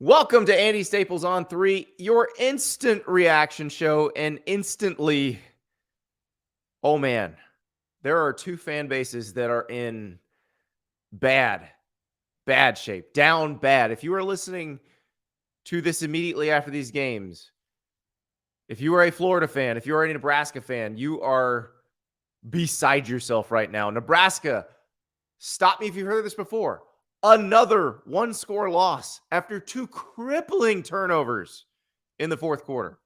Welcome to Andy Staples On3, your instant reaction show. And instantly, oh man, there are two fan bases that are in bad shape, down bad. If you are listening to this immediately after these games, if you are a Florida fan, if you are a Nebraska fan, you are beside yourself right now. Nebraska, stop me if you've heard this before. Another one-score loss after two crippling turnovers in the fourth quarter.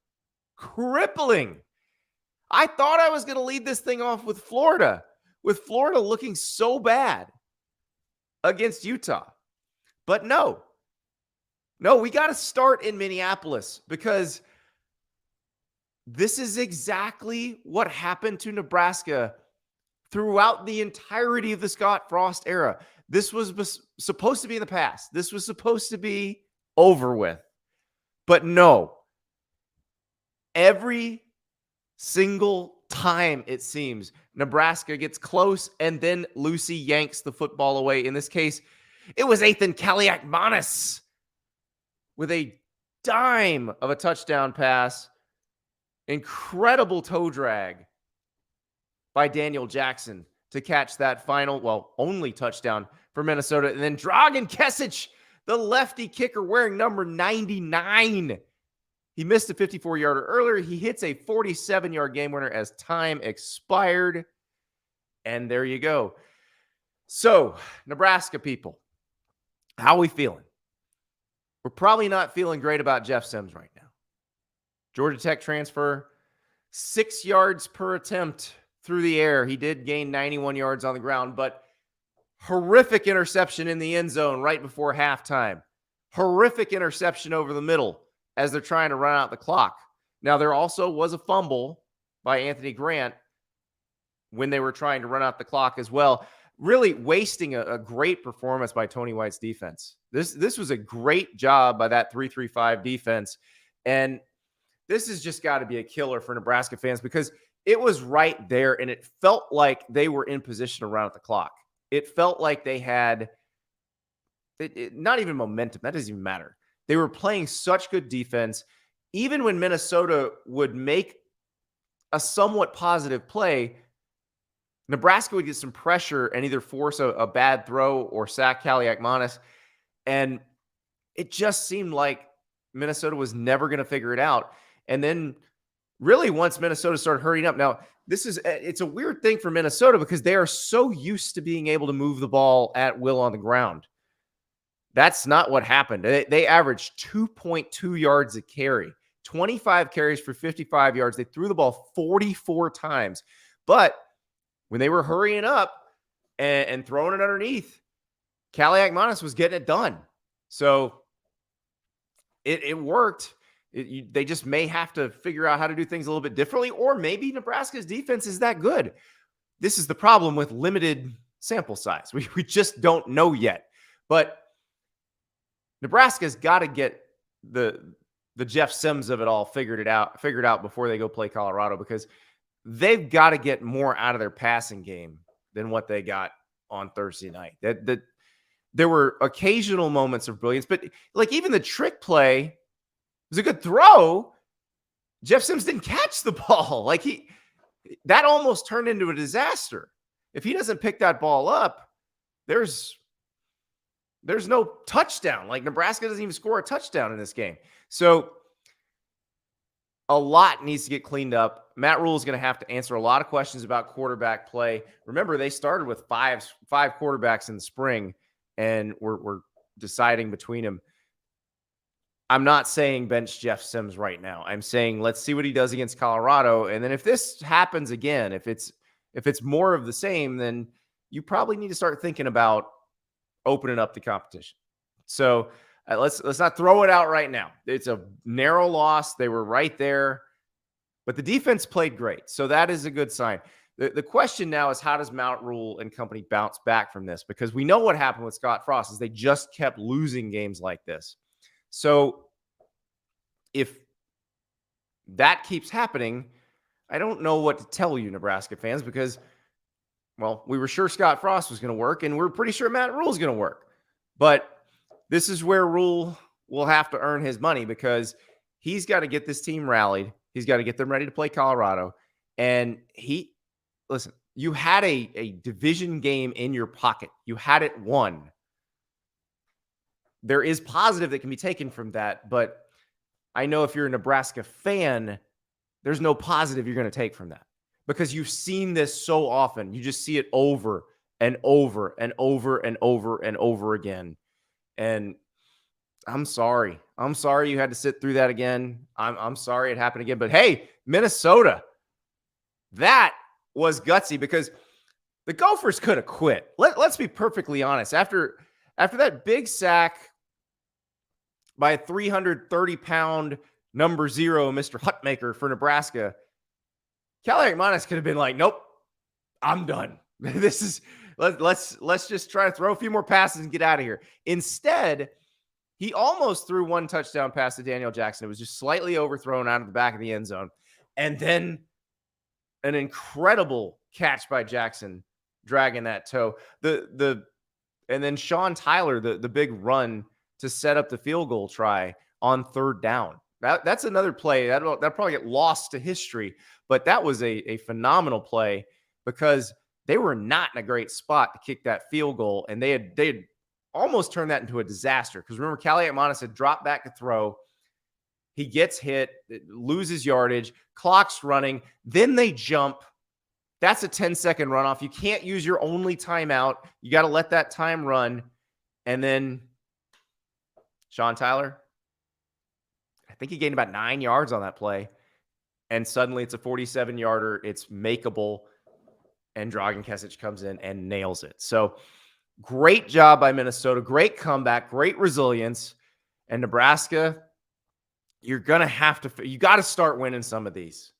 Crippling. I thought I was going to lead this thing off with Florida looking so bad against Utah. But no, we got to start in Minneapolis because this is exactly what happened to Nebraska throughout the entirety of the Scott Frost era. This was supposed to be in the past. This was supposed to be over with. But no. Every single time, it seems, Nebraska gets close and then Lucy yanks the football away. In this case, it was Ethan Kaliakmanis with a dime of a touchdown pass. Incredible toe drag by Daniel Jackson to catch that final, only touchdown for Minnesota. And then Dragan Kesic, the lefty kicker wearing number 99. He missed a 54-yarder earlier. He hits a 47-yard game winner as time expired. And there you go. So, Nebraska people, how are we feeling? We're probably not feeling great about Jeff Sims right now. Georgia Tech transfer, 6 yards per attempt through the air. He did gain 91 yards on the ground, but horrific interception in the end zone right before halftime. Horrific interception over the middle as they're trying to run out the clock. Now, there also was a fumble by Anthony Grant when they were trying to run out the clock as well, really wasting a great performance by Tony White's defense. This was a great job by that 3-3-5 defense, and this has just got to be a killer for Nebraska fans because it was right there, and it felt like they were in position to run out the clock. It felt like they had not even momentum. That doesn't even matter. They were playing such good defense. Even when Minnesota would make a somewhat positive play, Nebraska would get some pressure and either force a bad throw or sack Kaliakmanis. And it just seemed like Minnesota was never going to figure it out. And then really once Minnesota started hurrying up. Now, it's a weird thing for Minnesota because they are so used to being able to move the ball at will on the ground. That's not what happened. They averaged 2.2 yards a carry, 25 carries for 55 yards. They threw the ball 44 times. But when they were hurrying up and throwing it underneath, Kaliakmanis was getting it done. So it worked. They just may have to figure out how to do things a little bit differently, or maybe Nebraska's defense is that good. This is the problem with limited sample size. We just don't know yet. But Nebraska's got to get the Jeff Sims of it all figured out before they go play Colorado, because they've got to get more out of their passing game than what they got on Thursday night. There were occasional moments of brilliance, but like even the trick play was a good throw. Jeff Sims didn't catch the ball. That almost turned into a disaster. If he doesn't pick that ball up, there's no touchdown. Nebraska doesn't even score a touchdown in this game. So a lot needs to get cleaned up. Matt Rhule is going to have to answer a lot of questions about quarterback play. Remember, they started with five quarterbacks in the spring, and we're deciding between them. I'm not saying bench Jeff Sims right now. I'm saying let's see what he does against Colorado. And then if this happens again, if it's more of the same, then you probably need to start thinking about opening up the competition. So let's not throw it out right now. It's a narrow loss. They were right there, but the defense played great. So that is a good sign. The question now is, how does Matt Rhule and company bounce back from this? Because we know what happened with Scott Frost is they just kept losing games like this. So if that keeps happening, I don't know what to tell you, Nebraska fans, because, we were sure Scott Frost was going to work, and we're pretty sure Matt Rhule is going to work. But this is where Rhule will have to earn his money because he's got to get this team rallied. He's got to get them ready to play Colorado. And listen, you had a division game in your pocket. You had it won. There is positive that can be taken from that, but I know if you're a Nebraska fan, there's no positive you're going to take from that because you've seen this so often. You just see it over and over and over and over and over again. And I'm sorry. I'm sorry you had to sit through that again. I'm sorry it happened again. But hey, Minnesota, that was gutsy because the Gophers could have quit. Let's be perfectly honest. After that big sack by a 330-pound number 0, Mr. Hutmaker for Nebraska, Kalaiakmanis could have been like, nope, I'm done. Let's just try to throw a few more passes and get out of here. Instead, he almost threw one touchdown pass to Daniel Jackson. It was just slightly overthrown out of the back of the end zone. And then an incredible catch by Jackson, dragging that toe. And then Sean Tyler, the big run to set up the field goal try on third down. That's another play that'll probably get lost to history, but that was a phenomenal play because they were not in a great spot to kick that field goal, and they had almost turned that into a disaster. Because remember, Kalaiakmanis had dropped back to throw. He gets hit, loses yardage, clock's running. Then they jump. That's a 10-second runoff. You can't use your only timeout. You got to let that time run. And then Sean Tyler, I think he gained about 9 yards on that play. And suddenly it's a 47-yarder. It's makeable. And Dragan Kesic comes in and nails it. So great job by Minnesota. Great comeback. Great resilience. And Nebraska, you got to start winning some of these.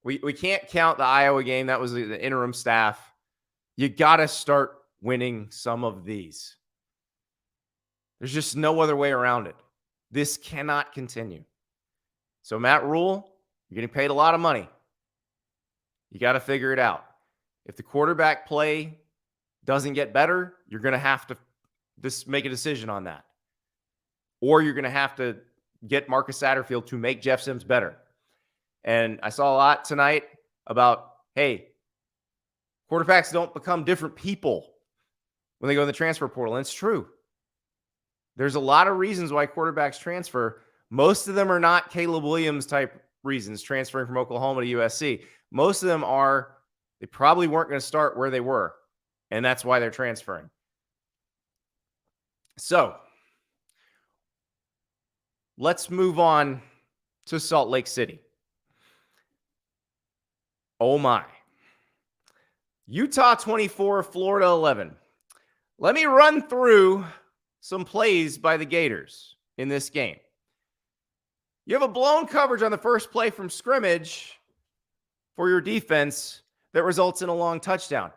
We can't count the Iowa game. That was the interim staff. You got to start winning some of these. There's just no other way around it. This cannot continue. So Matt Rhule, you're getting paid a lot of money. You got to figure it out. If the quarterback play doesn't get better, you're going to have to just make a decision on that. Or you're going to have to get Marcus Satterfield to make Jeff Sims better. And I saw a lot tonight about, hey, quarterbacks don't become different people when they go in the transfer portal. And it's true. There's a lot of reasons why quarterbacks transfer. Most of them are not Caleb Williams type reasons, transferring from Oklahoma to USC. Most of them are they probably weren't going to start where they were, and that's why they're transferring. So let's move on to Salt Lake City. Oh my. Utah 24, Florida 11. Let me run through some plays by the Gators in this game. You have a blown coverage on the first play from scrimmage for your defense that results in a long touchdown.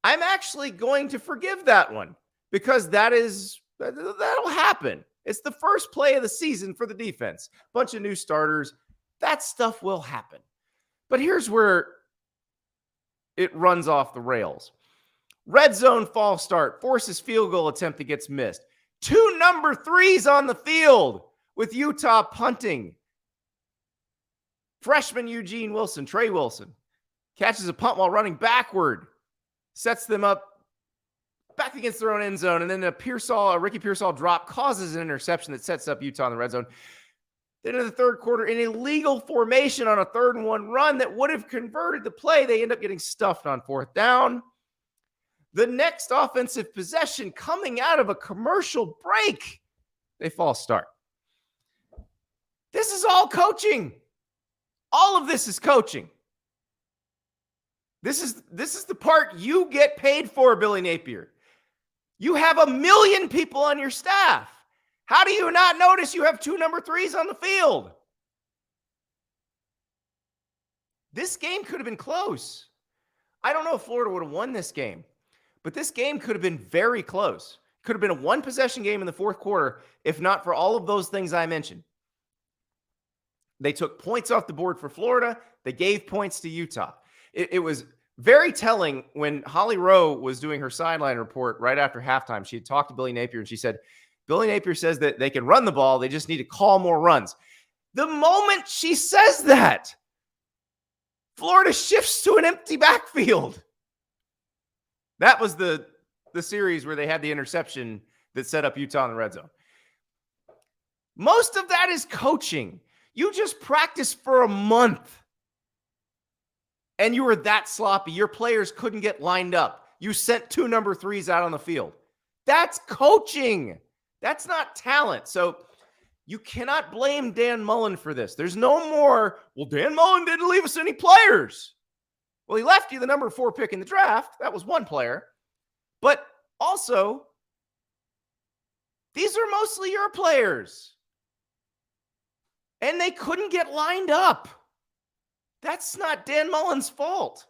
I'm actually going to forgive that one because that'll happen. It's the first play of the season for the defense. Bunch of new starters. That stuff will happen. But here's where it runs off the rails. Red zone false start, forces field goal attempt that gets missed. 2 number 3s on the field with Utah punting. Freshman Eugene Wilson, Trey Wilson, catches a punt while running backward, sets them up back against their own end zone, and then a Ricky Pearsall drop causes an interception that sets up Utah in the red zone. Then in the third quarter, in a legal formation on a 3rd and 1 run that would have converted the play, they end up getting stuffed on 4th down. The next offensive possession coming out of a commercial break, they false start. This is all coaching. All of this is coaching. This is the part you get paid for, Billy Napier. You have 1 million people on your staff. How do you not notice you have 2 number 3s on the field? This game could have been close. I don't know if Florida would have won this game, but this game could have been very close. Could have been a 1-possession game in the 4th quarter, if not for all of those things I mentioned. They took points off the board for Florida. They gave points to Utah. It was very telling when Holly Rowe was doing her sideline report right after halftime. She had talked to Billy Napier, and she said, Billy Napier says that they can run the ball. They just need to call more runs. The moment she says that, Florida shifts to an empty backfield. That was the series where they had the interception that set up Utah in the red zone. Most of that is coaching. You just practiced for a month and you were that sloppy. Your players couldn't get lined up. You sent 2 number 3s out on the field. That's coaching. That's not talent. So you cannot blame Dan Mullen for this. There's no more, well, Dan Mullen didn't leave us any players. Well, he left you the number 4 pick in the draft. That was one player. But also, these are mostly your players. And they couldn't get lined up. That's not Dan Mullen's fault.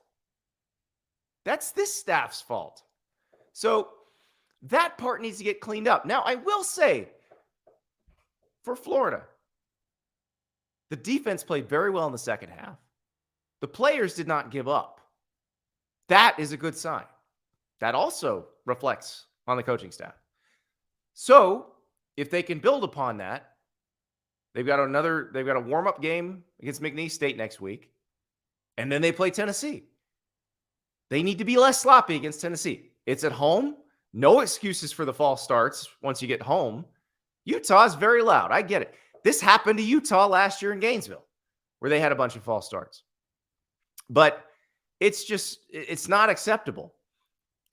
That's this staff's fault. So that part needs to get cleaned up. Now, I will say, for Florida, the defense played very well in the second half. The players did not give up. That is a good sign. That also reflects on the coaching staff. So if they can build upon that, they've got a warm-up game against McNeese State next week, and then they play Tennessee. They need to be less sloppy against Tennessee. It's at home. No excuses for the false starts once you get home. Utah is very loud. I get it. This happened to Utah last year in Gainesville, where they had a bunch of false starts. But it's not acceptable.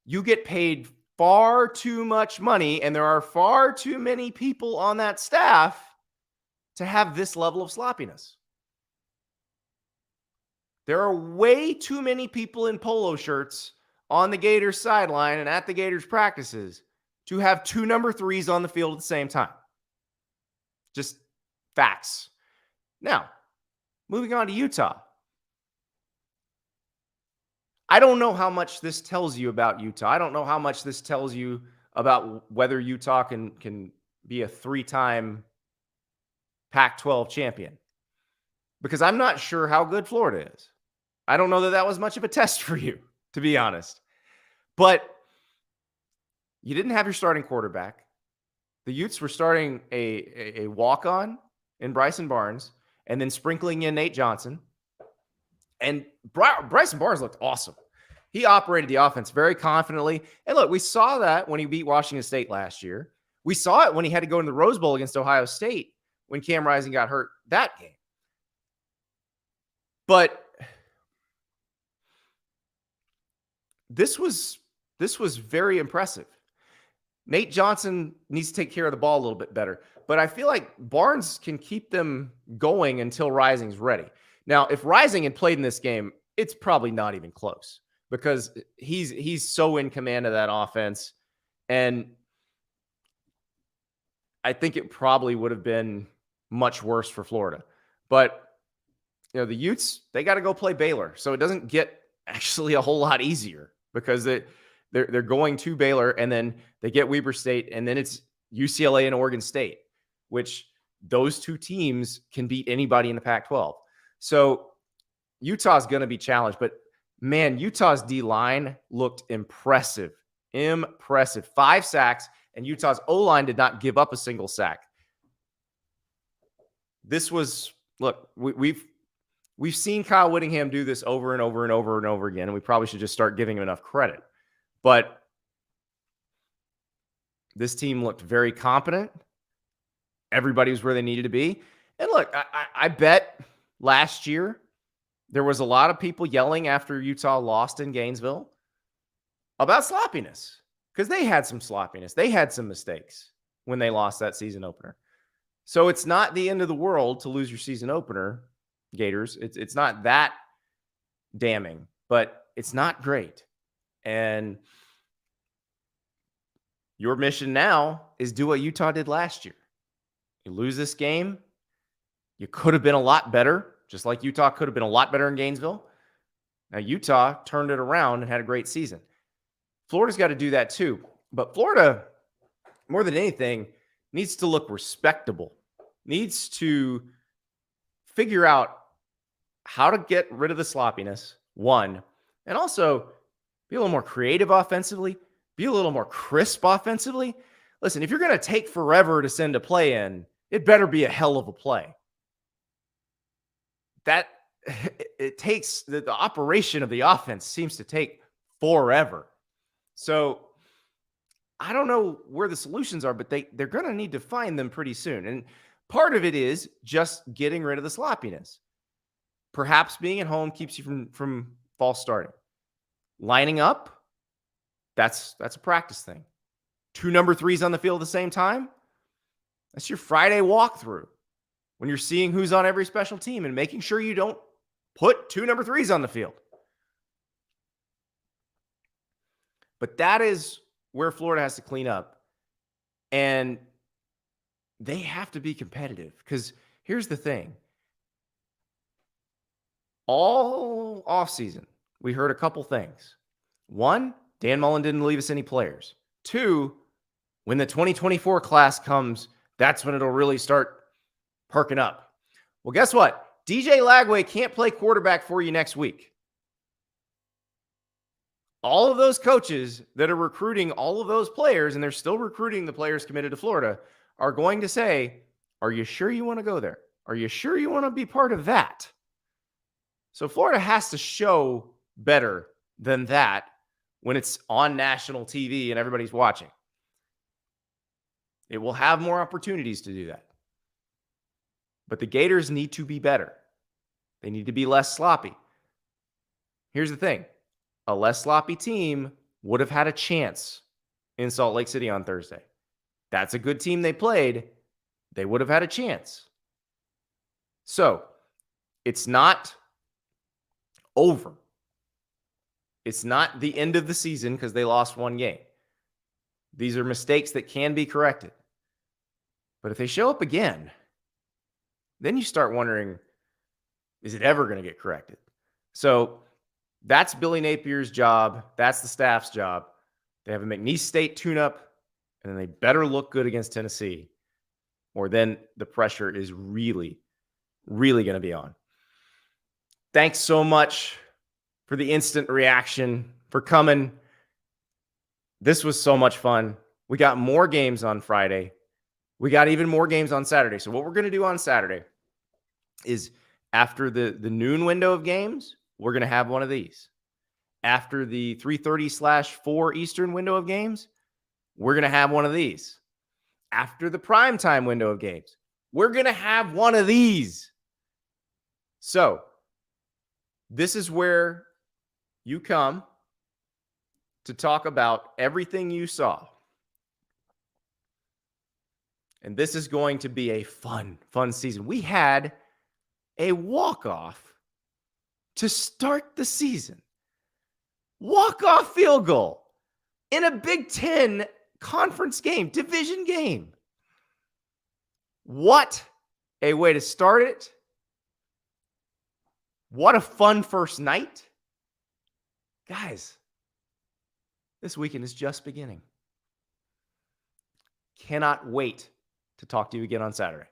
You get paid far too much money, and there are far too many people on that staff to have this level of sloppiness. There are way too many people in polo shirts on the Gators sideline and at the Gators practices to have 2 number 3s on the field at the same time. Just facts. Now, moving on to Utah. I don't know how much this tells you about Utah. I don't know how much this tells you about whether Utah can be a 3-time Pac-12 champion, because I'm not sure how good Florida is. I don't know that was much of a test for you, to be honest. But you didn't have your starting quarterback. The Utes were starting a walk-on in Bryson Barnes and then sprinkling in Nate Johnson. And Bryson Barnes looked awesome. He operated the offense very confidently. And look, we saw that when he beat Washington State last year. We saw it when he had to go into the Rose Bowl against Ohio State when Cam Rising got hurt that game. But this was very impressive. Nate Johnson needs to take care of the ball a little bit better. But I feel like Barnes can keep them going until Rising's ready. Now, if Rising had played in this game, it's probably not even close because he's so in command of that offense. And I think it probably would have been much worse for Florida. But, you know, the Utes, they got to go play Baylor. So it doesn't get actually a whole lot easier because they're going to Baylor and then they get Weber State and then it's UCLA and Oregon State, which those 2 teams can beat anybody in the Pac-12. So Utah's going to be challenged, but man, Utah's D-line looked impressive. 5 sacks, and Utah's O-line did not give up a single sack. This was, look, we've seen Kyle Whittingham do this over and over and over and over again, and we probably should just start giving him enough credit. But this team looked very competent. Everybody was where they needed to be. And look, I bet last year there was a lot of people yelling after Utah lost in Gainesville about sloppiness because they had some sloppiness. They had some mistakes when they lost that season opener. So it's not the end of the world to lose your season opener, Gators. It's not that damning, but it's not great. And your mission now is do what Utah did last year. You lose this game, you could have been a lot better, just like Utah could have been a lot better in Gainesville. Now, Utah turned it around and had a great season. Florida's got to do that too. But Florida, more than anything, needs to look respectable, needs to figure out how to get rid of the sloppiness, one, and also be a little more creative offensively, be a little more crisp offensively. Listen, if you're going to take forever to send a play in, it better be a hell of a play. That it takes the operation of the offense seems to take forever. So I don't know where the solutions are, but they're going to need to find them pretty soon. And part of it is just getting rid of the sloppiness. Perhaps being at home keeps you from false starting. Lining up, that's a practice thing. 2 number 3s on the field at the same time, that's your Friday walkthrough. When you're seeing who's on every special team and making sure you don't put 2 number 3s on the field. But that is where Florida has to clean up. And they have to be competitive, because here's the thing. All offseason, we heard a couple things. 1, Dan Mullen didn't leave us any players. 2, when the 2024 class comes, that's when it'll really start perking up. Well, guess what? DJ Lagway can't play quarterback for you next week. All of those coaches that are recruiting all of those players, and they're still recruiting the players committed to Florida, are going to say, are you sure you want to go there? Are you sure you want to be part of that? So Florida has to show better than that when it's on national TV and everybody's watching. It will have more opportunities to do that. But the Gators need to be better. They need to be less sloppy. Here's the thing. A less sloppy team would have had a chance in Salt Lake City on Thursday. That's a good team they played. They would have had a chance. So, it's not over. It's not the end of the season because they lost 1 game. These are mistakes that can be corrected. But if they show up again, then you start wondering, is it ever going to get corrected? So that's Billy Napier's job. That's the staff's job. They have a McNeese State tune-up, and then they better look good against Tennessee, or then the pressure is really, really going to be on. Thanks so much for the instant reaction, for coming. This was so much fun. We got more games on Friday. We got even more games on Saturday. So what we're going to do on Saturday is, after the noon window of games, we're going to have one of these. After the 3:30/4 Eastern window of games, we're going to have one of these. After the primetime window of games, we're going to have one of these. So this is where you come to talk about everything you saw. And this is going to be a fun season. We had a walk-off to start the season. Walk-off field goal in a Big Ten conference game, division game. What a way to start it. What a fun first night. Guys, this weekend is just beginning. Cannot wait to talk to you again on Saturday.